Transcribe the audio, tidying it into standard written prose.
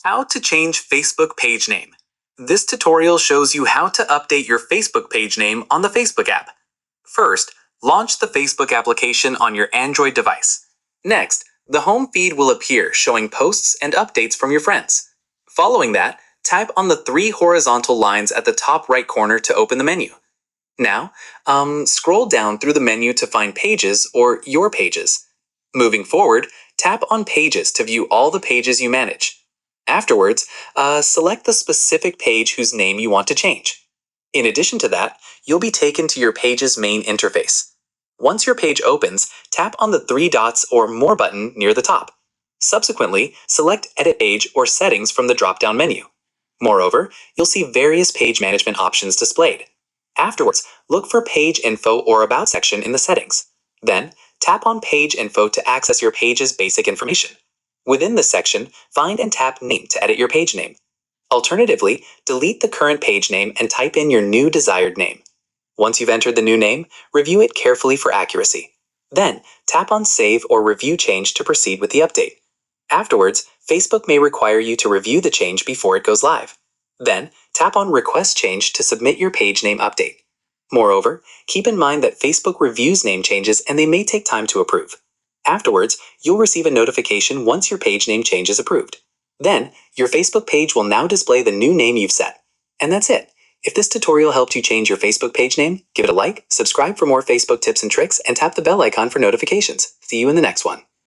How to change Facebook page name. This tutorial shows you how to update your Facebook page name on the Facebook app. First, launch the Facebook application on your Android device. Next, the home feed will appear showing posts and updates from your friends. Following that, tap on the three horizontal lines at the top right corner to open the menu. Now, scroll down through the menu to find Pages or Your Pages. Moving forward, tap on Pages to view all the pages you manage. Afterwards, select the specific page whose name you want to change. In addition to that, you'll be taken to your page's main interface. Once your page opens, tap on the three dots or More button near the top. Subsequently, select Edit Page or Settings from the drop-down menu. Moreover, you'll see various page management options displayed. Afterwards, look for Page Info or About section in the settings. Then, tap on Page Info to access your page's basic information. Within this section, find and tap Name to edit your page name. Alternatively, delete the current page name and type in your new desired name. Once you've entered the new name, review it carefully for accuracy. Then, tap on Save or Review Change to proceed with the update. Afterwards, Facebook may require you to review the change before it goes live. Then, tap on Request Change to submit your page name update. Moreover, keep in mind that Facebook reviews name changes and they may take time to approve. Afterwards, you'll receive a notification once your page name change is approved. Then, your Facebook page will now display the new name you've set. And that's it. If this tutorial helped you change your Facebook page name, give it a like, subscribe for more Facebook tips and tricks, and tap the bell icon for notifications. See you in the next one.